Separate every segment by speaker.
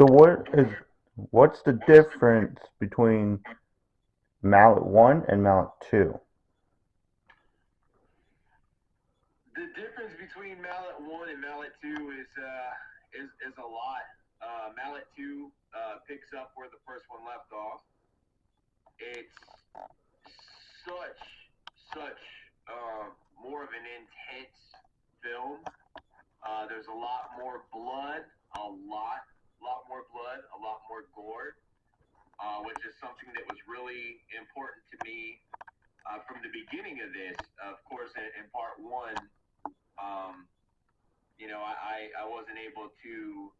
Speaker 1: So what's the difference between mallet 1 and mallet 2?
Speaker 2: The difference between mallet one and mallet two is a lot. Mallet two picks up where the first one left off. It's such more of an intense film. There's a lot more blood, lot more blood, a lot more gore, which is something that was really important to me from the beginning of this. Of course, in part one, um, I wasn't able to.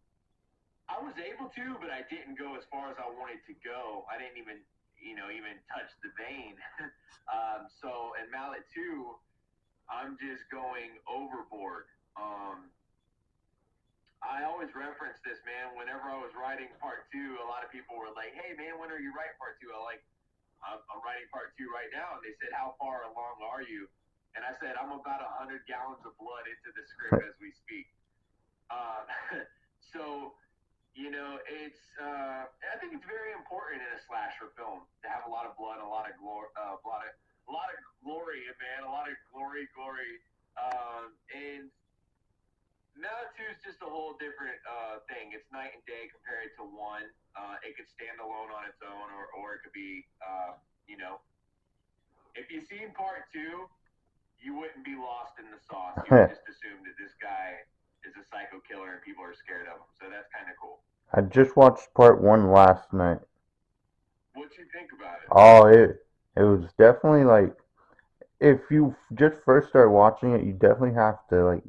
Speaker 2: I was able to, but I didn't go as far as I wanted to go. I didn't even, even touch the vein. So in Mallet 2, I'm just going overboard. I always reference this, man. Whenever I was writing part two, a lot of people were like, "Hey, man, when are you writing part two?" I'm writing part two right now, and they said, "How far along are you?" And I said, "I'm about 100 gallons of blood into the script as we speak." Uh, so it's I think it's very important in a slasher film to have a lot of blood, a lot of glory, a lot of glory, man, a lot of glory. And now two is just a whole different thing. It's night and day compared to one. It could stand alone on its own, or it could be, you know, if you've seen part two, you wouldn't be lost in the sauce. You would just assume that this guy is a psycho killer and people are scared of him. So that's kind of cool.
Speaker 1: I just watched part 1 last night.
Speaker 2: What you think about it?
Speaker 1: Oh, it was definitely like if you just first start watching it, you definitely have to like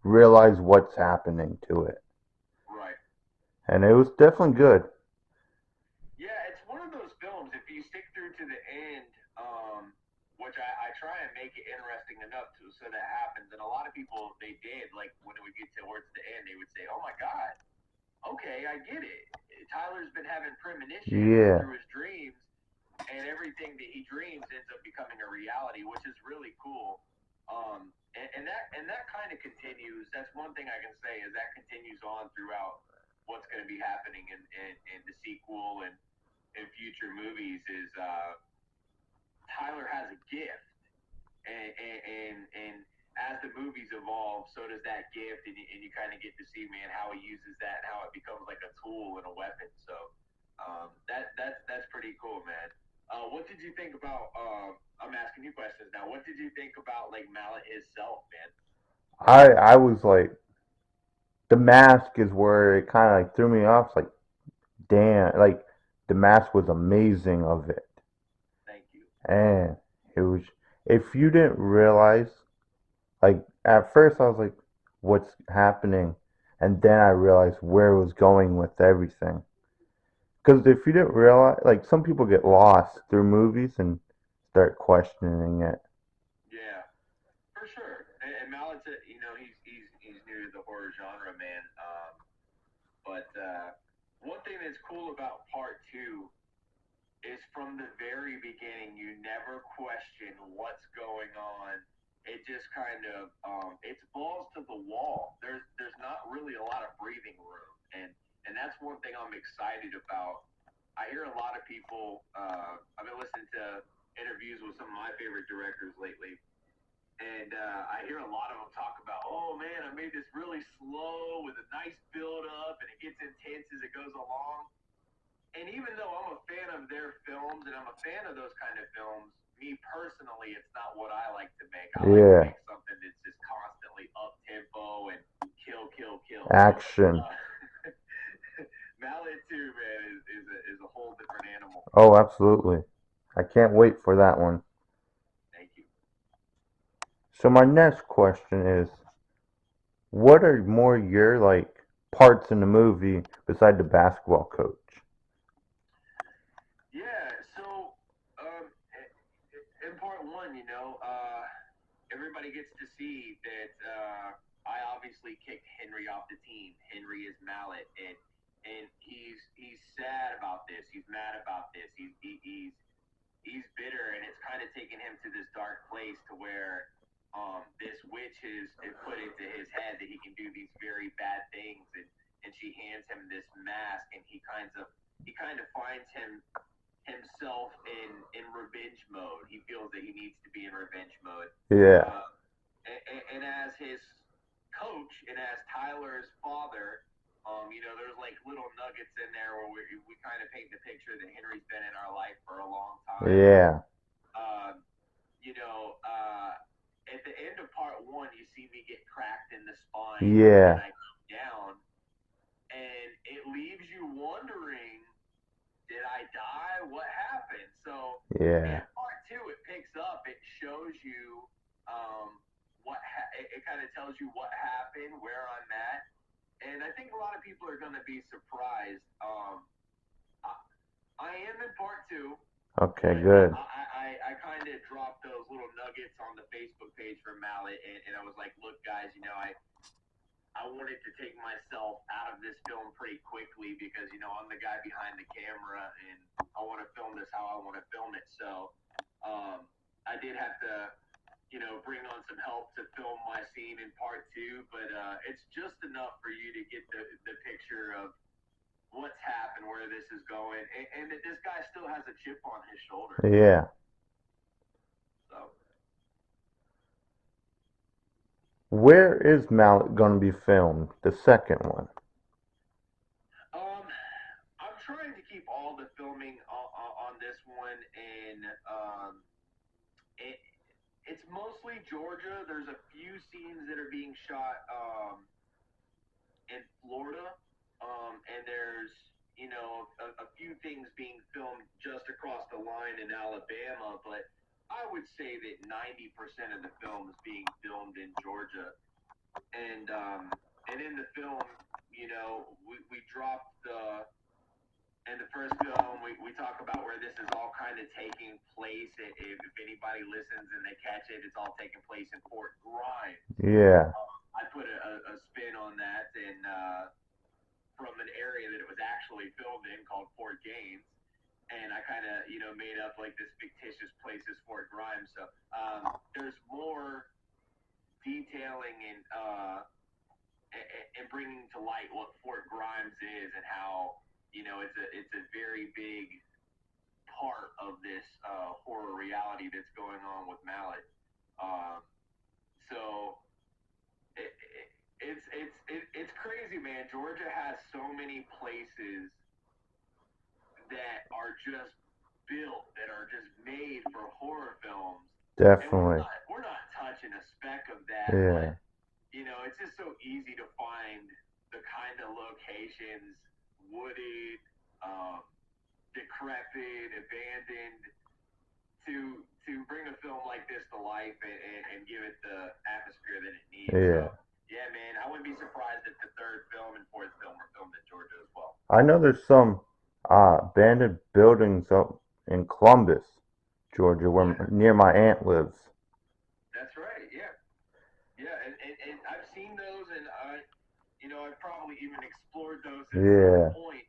Speaker 1: realize what's happening to it.
Speaker 2: Right.
Speaker 1: And it was definitely good.
Speaker 2: Yeah, it's one of those films. If you stick through to the end, which I try and make it interesting enough to so that happens, and a lot of people they did. Like when it would get towards the end, they would say, "Oh my God, okay, I get it. Tyler's been having premonitions
Speaker 1: Yeah.
Speaker 2: through his dreams, and everything that he dreams ends up becoming a reality, which is really cool." And that kind of continues. That's one thing I can say is that continues on throughout what's going to be happening in the sequel and in future movies. Is Tyler has a gift, and as the movies evolve, so does that gift, and you kind of get to see, man, how he uses that and how it becomes like a tool and a weapon. So that's pretty cool, man. What did you think about? I'm asking you questions now. What did you think about like Mallet himself, man?
Speaker 1: I was like the mask is where it kind of like threw me off. Like damn, like the mask was amazing of it,
Speaker 2: Thank you.
Speaker 1: and it was if you didn't realize like at first I was like, what's happening, and then I realized where it was going with everything. Because if you didn't realize, like some people get lost through movies and start questioning it.
Speaker 2: Yeah, for sure. And Mallet's, he's new to the horror genre, man. But one thing that's cool about part two is from the very beginning, you never question what's going on. It just kind of it's balls to the wall. There's not really a lot of breathing room, and that's one thing I'm excited about. I hear a lot of people. I've been listening to interviews with some of my favorite directors lately, and I hear a lot of them talk about, oh man, I made this really slow with a nice build up, and it gets intense as it goes along. And even though I'm a fan of their films and I'm a fan of those kind of films, me personally, it's not what I like to make. I like to
Speaker 1: Yeah,
Speaker 2: make something that's just constantly up tempo and kill, kill, kill.
Speaker 1: action.
Speaker 2: Uh, Mallet too, man, is a whole different animal.
Speaker 1: Oh, absolutely. I can't wait for that one.
Speaker 2: Thank you.
Speaker 1: So my next question is, what are more your like parts in the movie beside the basketball coach?
Speaker 2: Yeah, so in part one, everybody gets to see that I obviously kicked Henry off the team. Henry is Mallet, and he's sad about this. He's mad about this. He's bitter, and it's kind of taken him to this dark place to where this witch is put into his head that he can do these very bad things, and she hands him this mask, and he kind of finds himself in revenge mode. He feels that he needs to be in revenge mode.
Speaker 1: Yeah.
Speaker 2: Uh, and as his coach and as Tyler's father, there's like little nuggets in there where we kind of paint the picture that Henry's been in our life for a long time.
Speaker 1: Yeah.
Speaker 2: Um, at the end of part one, you see me get cracked in the spine, and
Speaker 1: Yeah.
Speaker 2: I go down, and it leaves you wondering, did I die? What happened? So in
Speaker 1: Yeah.
Speaker 2: part two, it picks up. It shows you it kind of tells you what happened, where I'm at, and I think a lot of people are going to be surprised. I, I am in part two,
Speaker 1: Okay,
Speaker 2: but
Speaker 1: good.
Speaker 2: I kind of dropped those little nuggets on the Facebook page for Mallet, and I was like, look, guys, I wanted to take myself out of this film pretty quickly because I'm the guy behind the camera and I want to film this how I want to film it. So I did have to bring on some help to film my scene in part two, but it's just enough for you to get the picture of what's happened, where this is going, and that this guy still has a chip on his shoulder.
Speaker 1: Yeah.
Speaker 2: So
Speaker 1: Where is Mallet gonna be filmed? The second one.
Speaker 2: um, I'm trying to keep all the filming on this one, and it, it's mostly Georgia. There's a few scenes that are being shot in Florida, and there's a few things being filmed just across the line in Alabama. But I would say that 90% of the film is being filmed in Georgia, and in the film, we dropped the in the first film, we talk about where this is all kind of taking place. If anybody listens and they catch it, it's all taking place in Fort Grimes.
Speaker 1: Yeah.
Speaker 2: I put a spin on that, and from an area that it was actually filmed in called Fort Gaines, and I kind of made up like this fictitious place as Fort Grimes. So there's more detailing and bringing to light what Fort Grimes is and how it's a very big part of this horror reality that's going on with Mallet. Um, so it, it, it's crazy, man. Georgia has so many places that are just built, that are just made for horror films, and we're
Speaker 1: Definitely.
Speaker 2: not we're not touching a speck of that. But
Speaker 1: Yeah.
Speaker 2: it's just so easy to find the kind of locations, wooded, um, decrepit, abandoned, to bring a film like this to life and give it the atmosphere that it needs.
Speaker 1: Yeah.
Speaker 2: So yeah, man, I wouldn't be surprised if the third film and fourth film were filmed in Georgia as well.
Speaker 1: I know there's some abandoned buildings up in Columbus, Georgia, where
Speaker 2: Yeah,
Speaker 1: near my aunt lives.
Speaker 2: that's right. Yeah, yeah, and I've seen those, and I've probably even explored those at some
Speaker 1: Yeah.
Speaker 2: point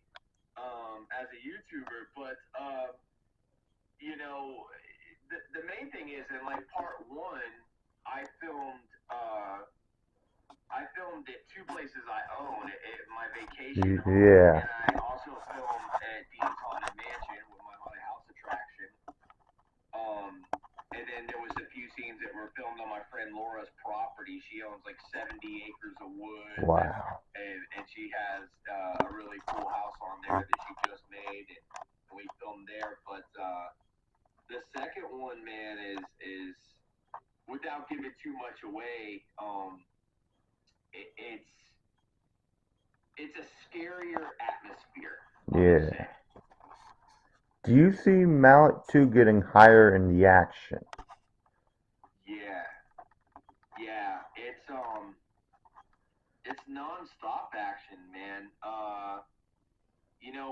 Speaker 2: as a YouTuber. But the main thing is in like part one, I filmed at two places I own, at my vacation home,
Speaker 1: Yeah.
Speaker 2: and I also filmed at Dean's Haunted Mansion with my haunted house attraction. Um, and then there was a few scenes that were filmed on my friend Laura's property. She owns like 70 acres of woods, and
Speaker 1: Wow.
Speaker 2: and she has a really cool house on there that she just made, and we filmed there. But the second one, man, is without giving too much away. It, it's a scarier atmosphere. I would
Speaker 1: Yeah.
Speaker 2: say.
Speaker 1: Do you see Mallet 2 getting higher in the action?
Speaker 2: Yeah, yeah. It's nonstop action, man.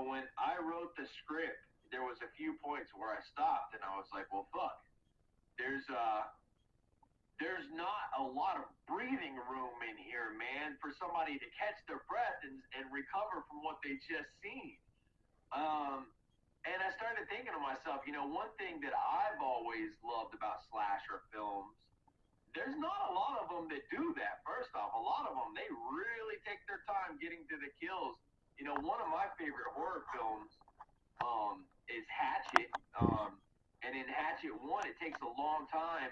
Speaker 2: When I wrote the script, there was a few points where I stopped and I was like, well, fuck. There's uh there's not a lot of breathing room in here, man, for somebody to catch their breath and recover from what they just seen. Um, and I started thinking to myself, one thing that I've always loved about slasher films there's not a lot of them that do that. First off, a lot of them they really take their time getting to the kills. You know, one of my favorite horror films is Hatchet. And in Hatchet One, it takes a long time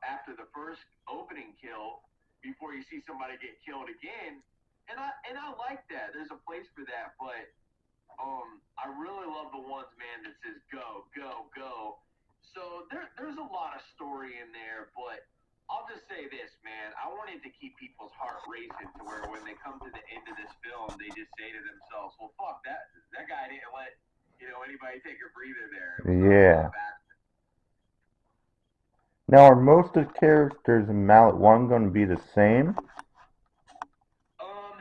Speaker 2: after the first opening kill before you see somebody get killed again. And I like that. There's a place for that, but I really love the ones, man, that says go, go, go. So there's a lot of story in there, but I'll just say this, man. I wanted to keep people's heart racing to where when they come to the end of this film, they just say to themselves, "Well, fuck that guy didn't let anybody take a breather there. It was
Speaker 1: Yeah.
Speaker 2: nonstop action."
Speaker 1: Now, are most of the characters in Mallet 1 going to be the same?
Speaker 2: Um,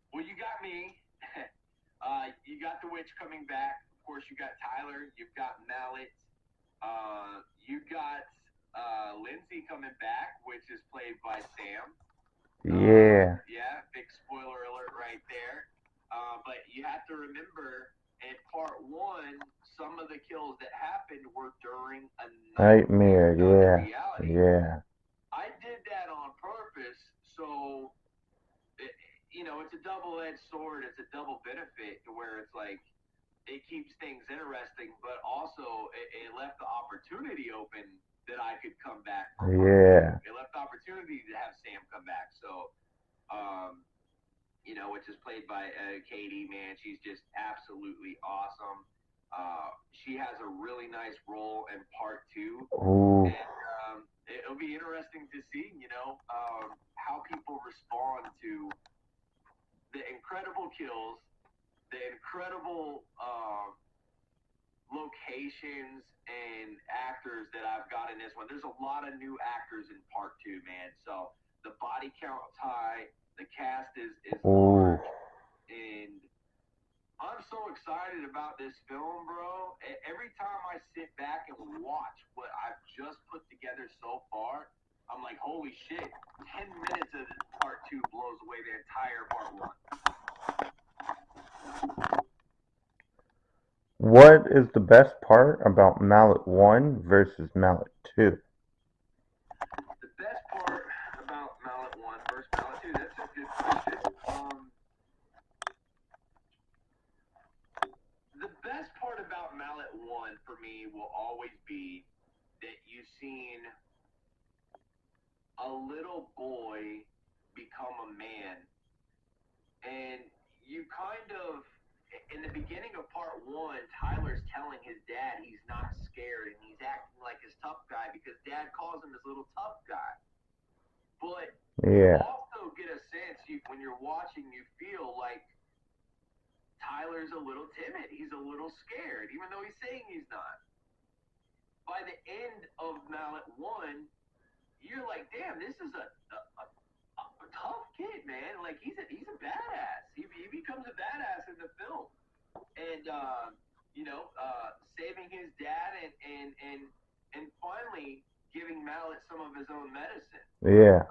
Speaker 2: well, you got me. You got the witch coming back. Of course, you got Tyler. You've got Mallet. You got Lindsay coming back, which is played by Sam.
Speaker 1: Yeah.
Speaker 2: Yeah, big spoiler alert right there. But you have to remember in part one, some of the kills that happened were during a nightmare,
Speaker 1: Nightmare,
Speaker 2: not in
Speaker 1: yeah.
Speaker 2: reality.
Speaker 1: Yeah.
Speaker 2: I did that on purpose, so it, it's a double-edged sword. It's a double benefit to where it's like it keeps things interesting, but also it left the opportunity open that I could come back for part two.
Speaker 1: Yeah.
Speaker 2: It left the opportunity to have Sam come back. So, which is played by Katie. Man, she's just absolutely awesome. She has a really nice role in part two,
Speaker 1: Ooh.
Speaker 2: and it'll be interesting to see, how people respond to the incredible kills, the incredible locations and actors that I've got in this one. There's a lot of new actors in part two, man. So the body count's high, the cast is
Speaker 1: Ooh.
Speaker 2: large, and I'm so excited about this film, bro. Every time I sit back and watch what I've just put together so far, I'm like, holy shit, 10 minutes of this part two blows away the entire part one.
Speaker 1: What is the best part about Mallet 1 versus Mallet 2?
Speaker 2: The best part about Mallet 1 versus Mallet 2, that's a good question. The best part about Mallet 1 for me will always be that you've seen a little boy become a man. And you kind of, in the beginning of part one, Tyler's telling his dad he's not scared and he's acting like his tough guy because dad calls him his little tough guy. But you
Speaker 1: Yeah.
Speaker 2: also get a sense when you're watching, you feel like Tyler's a little timid. He's a little scared, even though he's saying he's not. By the end of Mallet 1, you're like, damn, this is a tough kid, man. Like he's a badass. He becomes a badass in the film, and saving his dad and finally giving Mallet some of his own medicine.
Speaker 1: Yeah.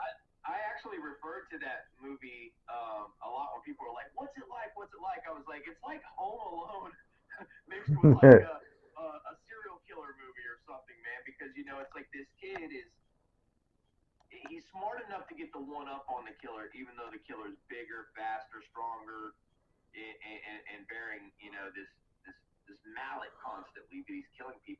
Speaker 2: I actually referred to that movie a lot when people were like, "What's it like? What's it like?" I was like, "It's like Home Alone mixed with like a serial killer movie or something, man." Because it's like this kid is he's smart enough to get the one up on the killer, even though the killer's bigger, faster, stronger, and bearing this mallet constantly that he's killing people